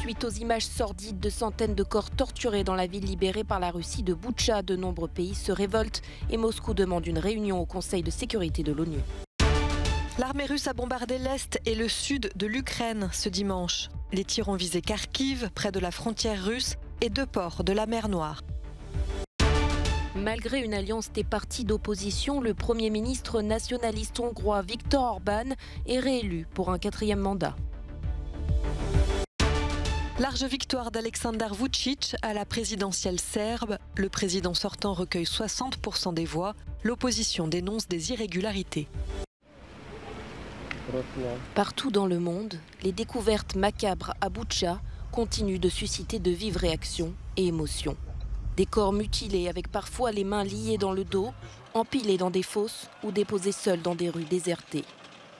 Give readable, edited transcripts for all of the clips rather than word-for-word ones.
Suite aux images sordides de centaines de corps torturés dans la ville libérée par la Russie de Boutcha, de nombreux pays se révoltent et Moscou demande une réunion au Conseil de sécurité de l'ONU. L'armée russe a bombardé l'est et le sud de l'Ukraine ce dimanche. Les tirs ont visé Kharkiv, près de la frontière russe, et 2 ports de la mer Noire. Malgré une alliance des partis d'opposition, le Premier ministre nationaliste hongrois Viktor Orban est réélu pour un 4e mandat. Large victoire d'Aleksandar Vučić à la présidentielle serbe. Le président sortant recueille 60% des voix. L'opposition dénonce des irrégularités. Partout dans le monde, les découvertes macabres à Boutcha continuent de susciter de vives réactions et émotions. Des corps mutilés avec parfois les mains liées dans le dos, empilés dans des fosses ou déposés seuls dans des rues désertées.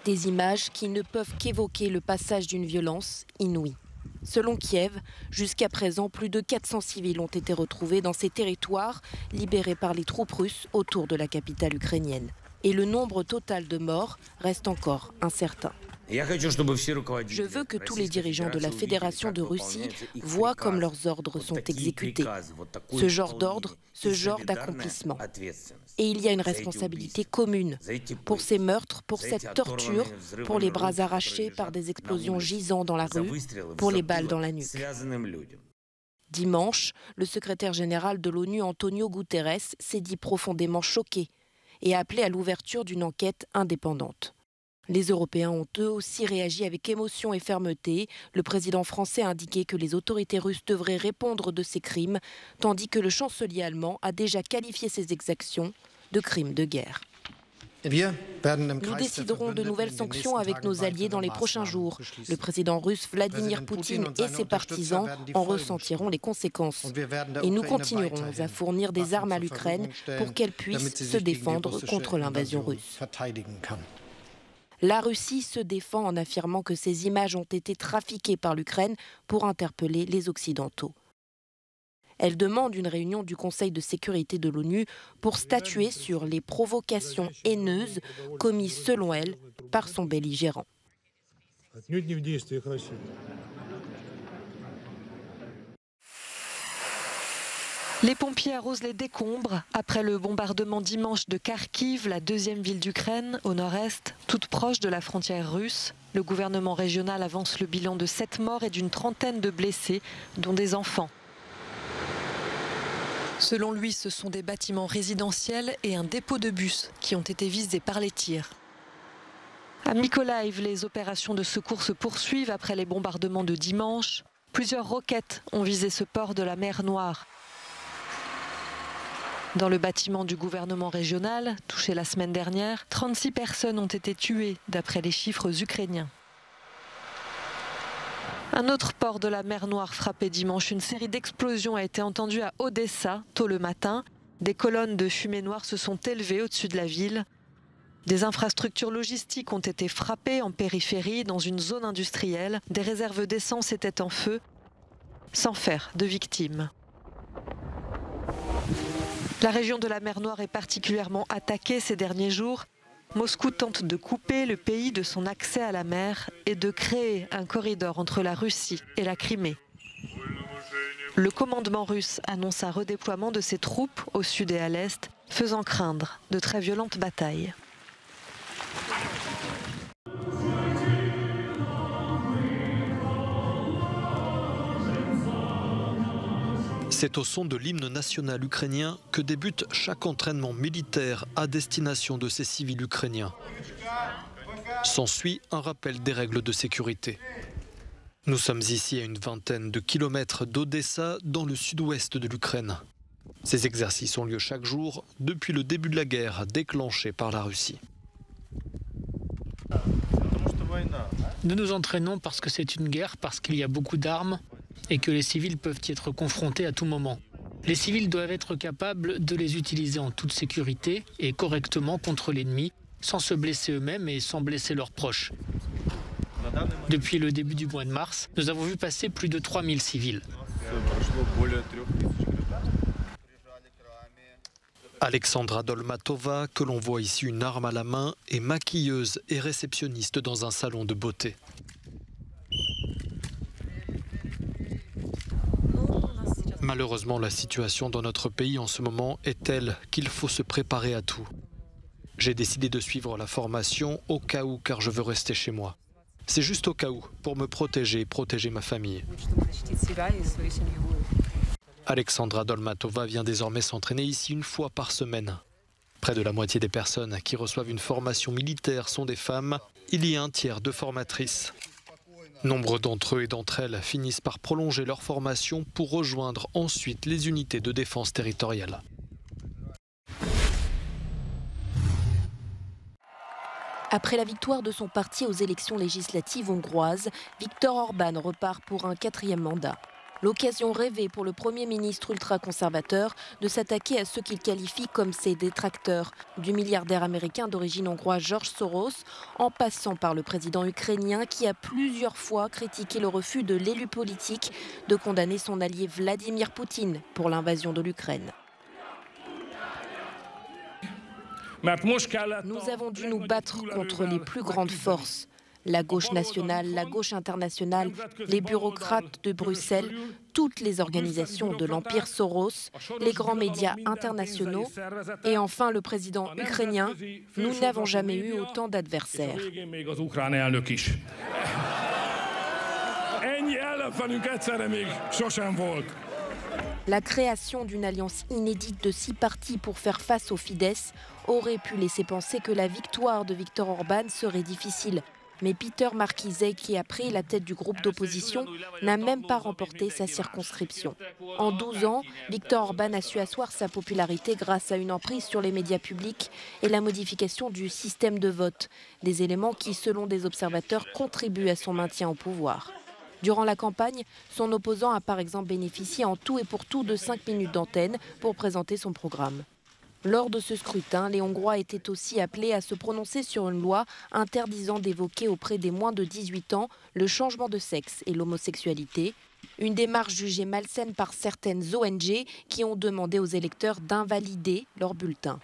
Des images qui ne peuvent qu'évoquer le passage d'une violence inouïe. Selon Kiev, jusqu'à présent, plus de 400 civils ont été retrouvés dans ces territoires libérés par les troupes russes autour de la capitale ukrainienne. Et le nombre total de morts reste encore incertain. Je veux que tous les dirigeants de la Fédération de Russie voient comme leurs ordres sont exécutés. Ce genre d'ordre, ce genre d'accomplissement. Et il y a une responsabilité commune pour ces meurtres, pour cette torture, pour les bras arrachés par des explosions gisant dans la rue, pour les balles dans la nuque. Dimanche, le secrétaire général de l'ONU, Antonio Guterres, s'est dit profondément choqué et a appelé à l'ouverture d'une enquête indépendante. Les Européens ont eux aussi réagi avec émotion et fermeté. Le président français a indiqué que les autorités russes devraient répondre de ces crimes, tandis que le chancelier allemand a déjà qualifié ces exactions de crimes de guerre. Nous déciderons de nouvelles sanctions avec nos alliés dans les prochains jours. Le président russe Vladimir Poutine et ses partisans en ressentiront les conséquences. Et nous continuerons à fournir des armes à l'Ukraine pour qu'elle puisse se défendre contre l'invasion russe. La Russie se défend en affirmant que ces images ont été trafiquées par l'Ukraine pour interpeller les Occidentaux. Elle demande une réunion du Conseil de sécurité de l'ONU pour statuer sur les provocations haineuses commises selon elle par son belligérant. Les pompiers arrosent les décombres après le bombardement dimanche de Kharkiv, la 2e ville d'Ukraine, au nord-est, toute proche de la frontière russe. Le gouvernement régional avance le bilan de 7 morts et d'une trentaine de blessés, dont des enfants. Selon lui, ce sont des bâtiments résidentiels et un dépôt de bus qui ont été visés par les tirs. À Mykolaiv, les opérations de secours se poursuivent après les bombardements de dimanche. Plusieurs roquettes ont visé ce port de la mer Noire. Dans le bâtiment du gouvernement régional, touché la semaine dernière, 36 personnes ont été tuées, d'après les chiffres ukrainiens. Un autre port de la mer Noire frappé dimanche. Une série d'explosions a été entendue à Odessa, tôt le matin. Des colonnes de fumée noire se sont élevées au-dessus de la ville. Des infrastructures logistiques ont été frappées en périphérie, dans une zone industrielle. Des réserves d'essence étaient en feu, sans faire de victimes. La région de la mer Noire est particulièrement attaquée ces derniers jours. Moscou tente de couper le pays de son accès à la mer et de créer un corridor entre la Russie et la Crimée. Le commandement russe annonce un redéploiement de ses troupes au sud et à l'est, faisant craindre de très violentes batailles. C'est au son de l'hymne national ukrainien que débute chaque entraînement militaire à destination de ces civils ukrainiens. S'ensuit un rappel des règles de sécurité. Nous sommes ici à une vingtaine de kilomètres d'Odessa, dans le sud-ouest de l'Ukraine. Ces exercices ont lieu chaque jour depuis le début de la guerre déclenchée par la Russie. Nous nous entraînons parce que c'est une guerre, parce qu'il y a beaucoup d'armes et que les civils peuvent y être confrontés à tout moment. Les civils doivent être capables de les utiliser en toute sécurité et correctement contre l'ennemi, sans se blesser eux-mêmes et sans blesser leurs proches. Depuis le début du mois de mars, nous avons vu passer plus de 3000 civils. Alexandra Dolmatova, que l'on voit ici une arme à la main, est maquilleuse et réceptionniste dans un salon de beauté. Malheureusement, la situation dans notre pays en ce moment est telle qu'il faut se préparer à tout. J'ai décidé de suivre la formation au cas où, car je veux rester chez moi. C'est juste au cas où, pour me protéger et protéger ma famille. Alexandra Dolmatova vient désormais s'entraîner ici une fois par semaine. Près de la moitié des personnes qui reçoivent une formation militaire sont des femmes. Il y a un tiers de formatrices. Nombre d'entre eux et d'entre elles finissent par prolonger leur formation pour rejoindre ensuite les unités de défense territoriale. Après la victoire de son parti aux élections législatives hongroises, Viktor Orban repart pour un 4e mandat. L'occasion rêvée pour le Premier ministre ultra-conservateur de s'attaquer à ceux qu'il qualifie comme ses détracteurs, du milliardaire américain d'origine hongroise George Soros, en passant par le président ukrainien qui a plusieurs fois critiqué le refus de l'élu politique de condamner son allié Vladimir Poutine pour l'invasion de l'Ukraine. Nous avons dû nous battre contre les plus grandes forces. La gauche nationale, la gauche internationale, les bureaucrates de Bruxelles, toutes les organisations de l'empire Soros, les grands médias internationaux et enfin le président ukrainien. Nous n'avons jamais eu autant d'adversaires. La création d'une alliance inédite de 6 partis pour faire face au Fidesz aurait pu laisser penser que la victoire de Viktor Orban serait difficile. Mais Peter Markizej, qui a pris la tête du groupe d'opposition, n'a même pas remporté sa circonscription. En 12 ans, Viktor Orban a su asseoir sa popularité grâce à une emprise sur les médias publics et la modification du système de vote, des éléments qui, selon des observateurs, contribuent à son maintien au pouvoir. Durant la campagne, son opposant a par exemple bénéficié en tout et pour tout de 5 minutes d'antenne pour présenter son programme. Lors de ce scrutin, les Hongrois étaient aussi appelés à se prononcer sur une loi interdisant d'évoquer auprès des moins de 18 ans le changement de sexe et l'homosexualité, une démarche jugée malsaine par certaines ONG qui ont demandé aux électeurs d'invalider leur bulletin.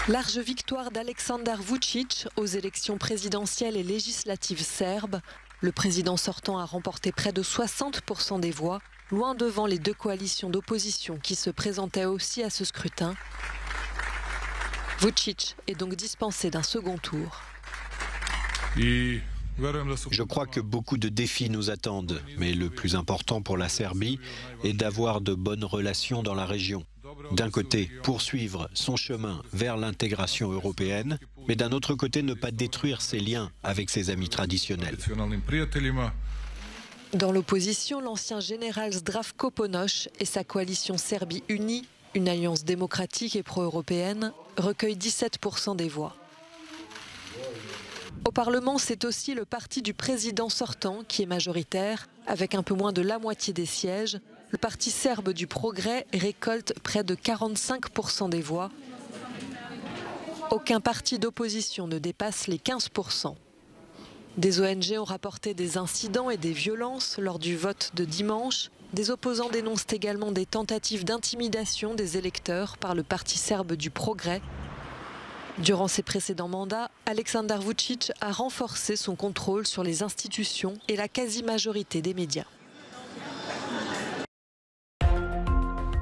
Large victoire d'Aleksandar Vučić aux élections présidentielles et législatives serbes. Le président sortant a remporté près de 60% des voix, loin devant les 2 coalitions d'opposition qui se présentaient aussi à ce scrutin. Vučić est donc dispensé d'un second tour. Je crois que beaucoup de défis nous attendent, mais le plus important pour la Serbie est d'avoir de bonnes relations dans la région. D'un côté, poursuivre son chemin vers l'intégration européenne, mais d'un autre côté, ne pas détruire ses liens avec ses amis traditionnels. Dans l'opposition, l'ancien général Zdravko Ponoš et sa coalition Serbie Unie, une alliance démocratique et pro-européenne, recueillent 17% des voix. Au Parlement, c'est aussi le parti du président sortant qui est majoritaire, avec un peu moins de la moitié des sièges. Le parti serbe du Progrès récolte près de 45% des voix. Aucun parti d'opposition ne dépasse les 15%. Des ONG ont rapporté des incidents et des violences lors du vote de dimanche. Des opposants dénoncent également des tentatives d'intimidation des électeurs par le parti serbe du Progrès. Durant ses précédents mandats, Aleksandar Vučić a renforcé son contrôle sur les institutions et la quasi-majorité des médias.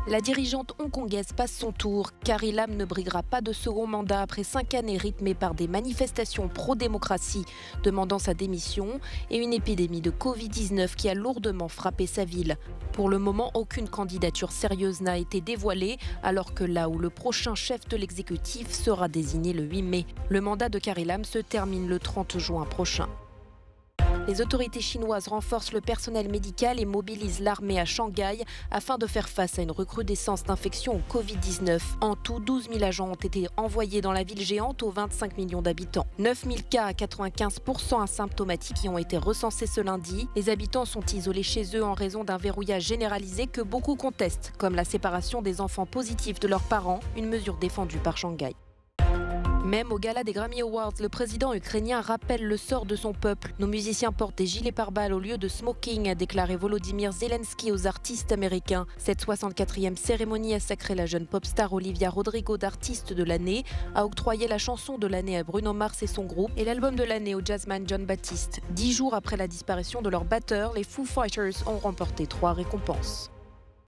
La dirigeante hongkongaise passe son tour. Carrie Lam ne briguera pas de second mandat après 5 années rythmées par des manifestations pro-démocratie demandant sa démission et une épidémie de Covid-19 qui a lourdement frappé sa ville. Pour le moment, aucune candidature sérieuse n'a été dévoilée, alors que là où le prochain chef de l'exécutif sera désigné le 8 mai. Le mandat de Carrie Lam se termine le 30 juin prochain. Les autorités chinoises renforcent le personnel médical et mobilisent l'armée à Shanghai afin de faire face à une recrudescence d'infections au Covid-19. En tout, 12 000 agents ont été envoyés dans la ville géante aux 25 millions d'habitants. 9 000 cas à 95% asymptomatiques y ont été recensés ce lundi. Les habitants sont isolés chez eux en raison d'un verrouillage généralisé que beaucoup contestent, comme la séparation des enfants positifs de leurs parents, une mesure défendue par Shanghai. Même au gala des Grammy Awards, le président ukrainien rappelle le sort de son peuple. Nos musiciens portent des gilets pare-balles au lieu de smoking, a déclaré Volodymyr Zelensky aux artistes américains. Cette 64e cérémonie a sacré la jeune pop star Olivia Rodrigo d'artiste de l'année, a octroyé la chanson de l'année à Bruno Mars et son groupe et l'album de l'année au jazzman John Baptiste. 10 jours après la disparition de leur batteur, les Foo Fighters ont remporté 3 récompenses.